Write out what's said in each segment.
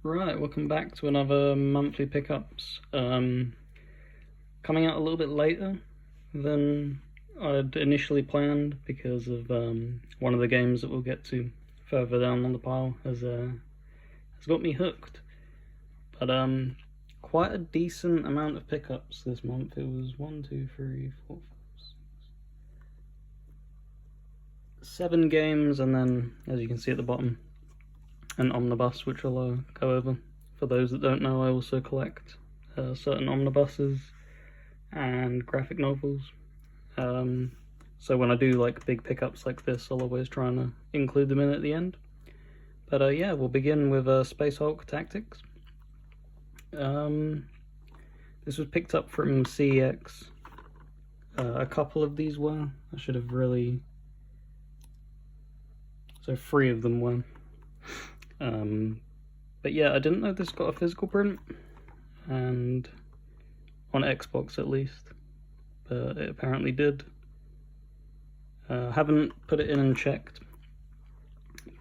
Right, welcome back to another monthly pickups. Coming out a little bit later than I'd initially planned because of one of the games that we'll get to further down on the pile has got me hooked. But quite a decent amount of pickups this month. It was 1, 2, 3, 4, 5, 6, 7 games, and then as you can see at the bottom, an omnibus, which I'll go over. For those that don't know, I also collect certain omnibuses and graphic novels. So when I do like big pickups like this, I'll always try and include them in at the end. But yeah, we'll begin with Space Hulk Tactics. This was picked up from CEX. A couple of these were. I should have really. So 3 of them were. But yeah, I didn't know this got a physical print, and on Xbox at least, but it apparently did. Haven't put it in and checked,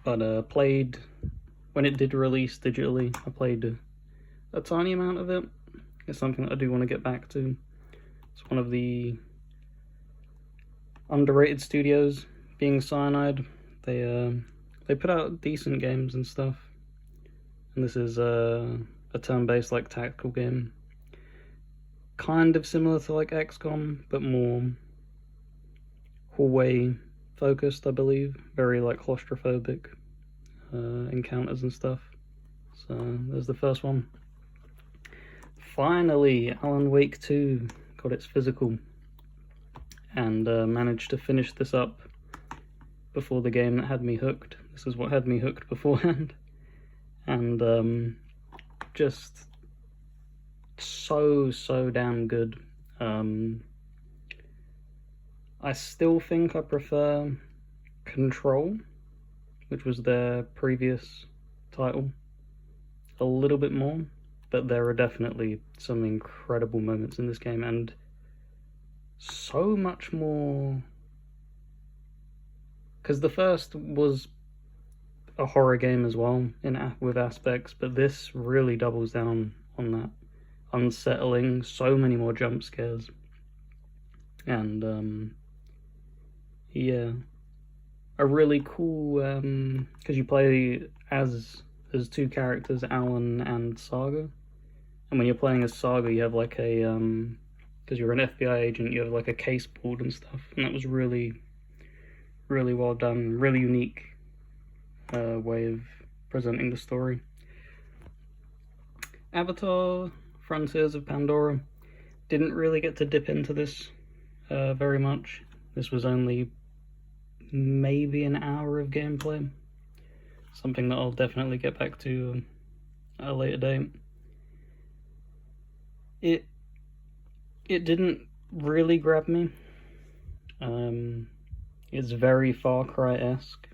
but played when it did release digitally. I played a tiny amount of it. It's something that I do want to get back to. It's one of the underrated studios, being Cyanide. They put out decent games and stuff, and this is a turn-based like tactical game, kind of similar to like XCOM, but more hallway focused, I believe. Very like claustrophobic encounters and stuff. So there's the first one. Finally, Alan Wake 2 got its physical, and managed to finish this up before the game that had me hooked. This is what had me hooked beforehand, and just so damn good. I still think I prefer Control, which was their previous title, a little bit more, but there are definitely some incredible moments in this game, and so much more, because the first was a horror game as well with aspects, but this really doubles down on that. Unsettling, so many more jump scares, and yeah, a really cool, because you play as 2 characters, Alan and Saga, and when you're playing as Saga, you have like a because you're an FBI agent, you have like a case board and stuff, and that was really well done, really unique way of presenting the story. Avatar Frontiers of Pandora, didn't really get to dip into this very much. This was only maybe an hour of gameplay, something that I'll definitely get back to at a later date. It didn't really grab me. It's very Far Cry-esque,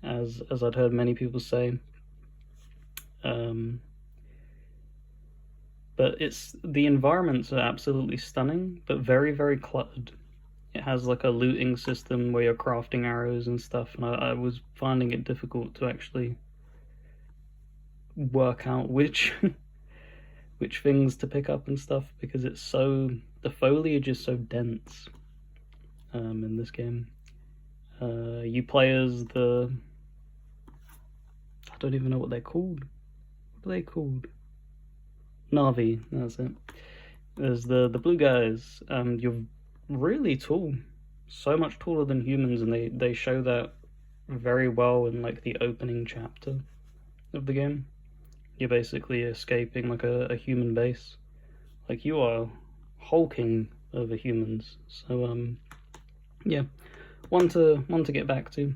as I'd heard many people say. But the environments are absolutely stunning, but very cluttered. It has like a looting system where you're crafting arrows and stuff, and I was finding it difficult to actually work out which which things to pick up and stuff, because the foliage is so dense in this game. You play as I don't even know what they're called. What are they called? Na'vi, that's it. There's the blue guys. You're really tall, so much taller than humans, and they show that very well in like the opening chapter of the game. You're basically escaping like a human base, like you are hulking over humans. So yeah, one to get back to.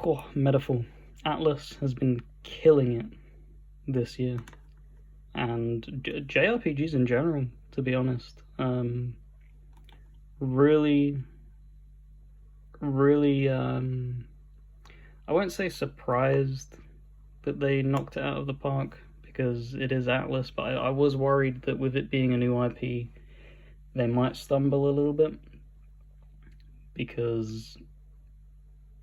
Oh, Metaphor Atlas has been killing it this year, and JRPGs in general, to be honest. Really, I won't say surprised that they knocked it out of the park, because it is Atlas, but I was worried that with it being a new IP, they might stumble a little bit, because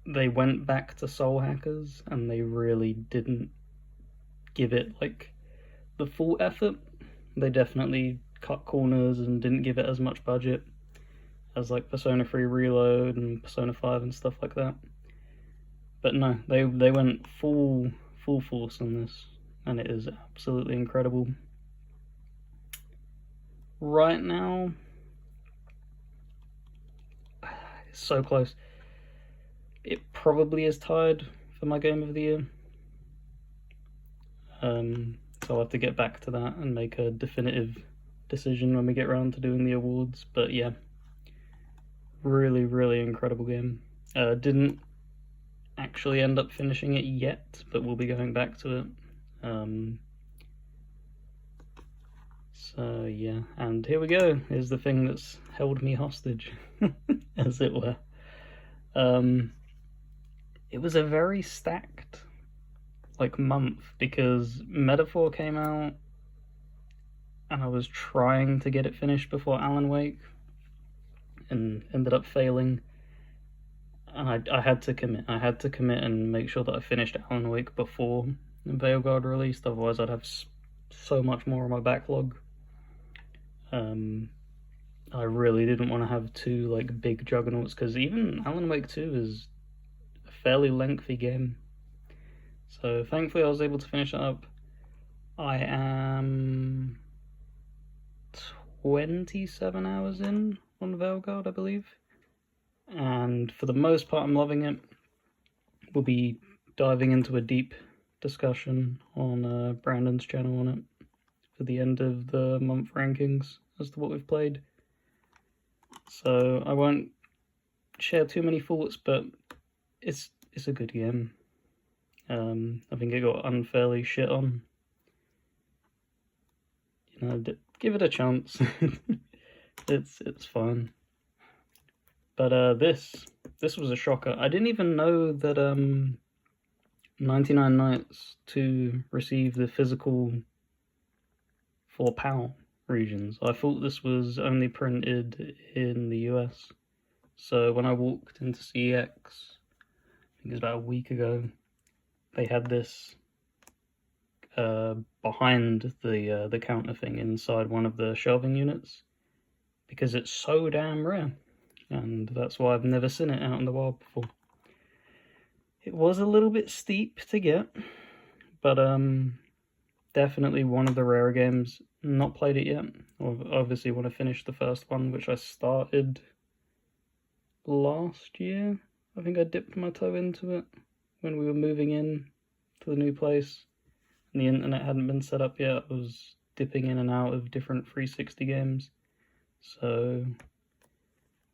they went back to Soul Hackers and they really didn't give it like the full effort. They definitely cut corners and didn't give it as much budget as like Persona 3 Reload and Persona 5 and stuff like that. But no, they went full force on this, and it is absolutely incredible. Right now, it's so close. It probably is tied for my game of the year. So I'll have to get back to that and make a definitive decision when we get around to doing the awards. But yeah, really incredible game. Didn't actually end up finishing it yet, but we'll be going back to it. So yeah, and here we go. Here's the thing that's held me hostage, as it were. It was a very stacked like month because Metaphor came out and I was trying to get it finished before Alan Wake and ended up failing, and I had to commit and make sure that I finished Alan Wake before Veilguard released, otherwise I'd have so much more on my backlog. I really didn't want to have two like big juggernauts, because even Alan Wake 2 is a fairly lengthy game. So thankfully I was able to finish it up. I am 27 hours in on Veilguard, I believe. And for the most part I'm loving it. We'll be diving into a deep discussion on Brandon's channel on it for the end of the month rankings as to what we've played. So I won't share too many thoughts, but it's a good game. I think it got unfairly shit on. You know, give it a chance. It's fine. But this was a shocker. I didn't even know that 99 Nights 2 received the physical for PAL regions. I thought this was only printed in the US. So when I walked into CEX, I think it was about a week ago, they had this behind the counter thing inside one of the shelving units, because it's so damn rare, and that's why I've never seen it out in the wild before. It was a little bit steep to get, but definitely one of the rare games. Not played it yet. Obviously want to finish the first one, which I started last year. I think I dipped my toe into it when we were moving in to the new place and the internet hadn't been set up yet. I was dipping in and out of different 360 games, so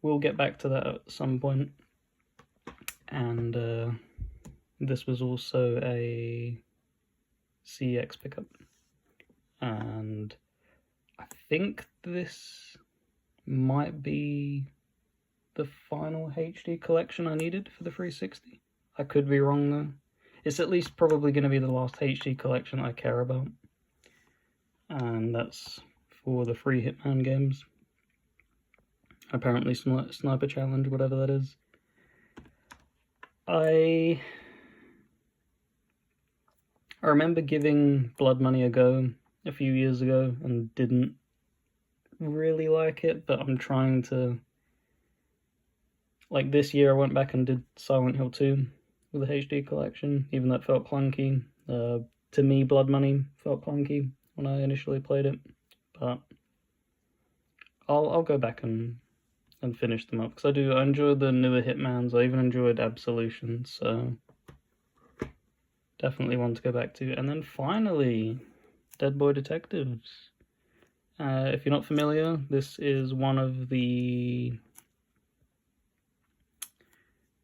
we'll get back to that at some point. And this was also a CEX pickup, and I think this might be the final HD collection I needed for the 360. I could be wrong though. It's at least probably going to be the last HD collection I care about, and that's for the free Hitman games. Apparently Sniper Challenge, whatever that is. I remember giving Blood Money a go a few years ago and didn't really like it, but I'm trying to... Like this year I went back and did Silent Hill 2 with the HD collection, even though it felt clunky. To me, Blood Money felt clunky when I initially played it, but I'll go back and finish them up, because I enjoy the newer Hitmans. I even enjoyed Absolution, so definitely want to go back to. And then finally, Dead Boy Detectives. If you're not familiar, this is one of the...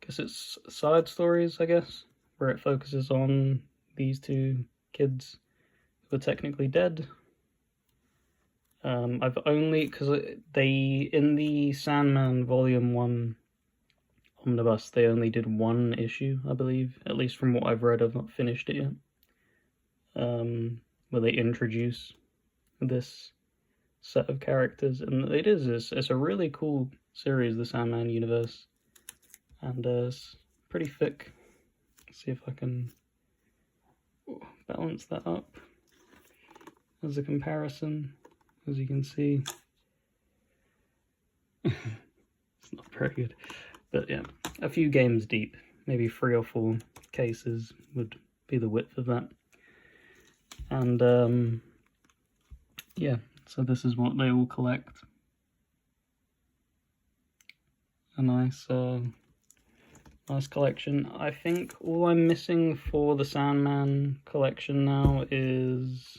it's side stories, I guess, where it focuses on these two kids who are technically dead. I've only, because they, in the Sandman Volume 1 Omnibus, they only did one issue, I believe, at least from what I've read. I've not finished it yet, where they introduce this set of characters, and it's a really cool series, the Sandman universe. And it's pretty thick. Let's see if I can balance that up as a comparison. As you can see, it's not very good, but yeah, a few games deep, maybe 3 or 4 cases would be the width of that. And yeah, so this is what they all collect. A nice nice collection. I think all I'm missing for the Sandman collection now is,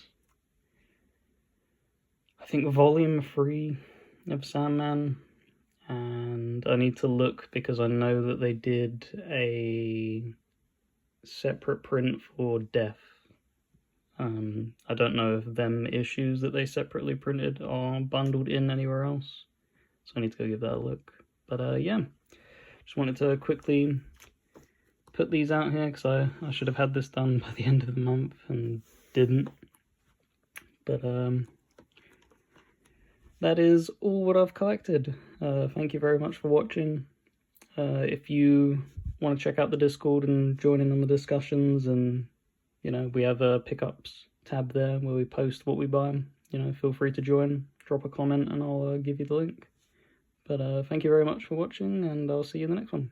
I think, volume 3 of Sandman, and I need to look because I know that they did a separate print for Death. I don't know if them issues that they separately printed are bundled in anywhere else, so I need to go give that a look. But yeah, just wanted to quickly put these out here because I should have had this done by the end of the month and didn't. But that is all what I've collected. Thank you very much for watching. If you want to check out the Discord and join in on the discussions, and you know, we have a pickups tab there where we post what we buy. You know, feel free to join, drop a comment, and I'll give you the link. But thank you very much for watching, and I'll see you in the next one.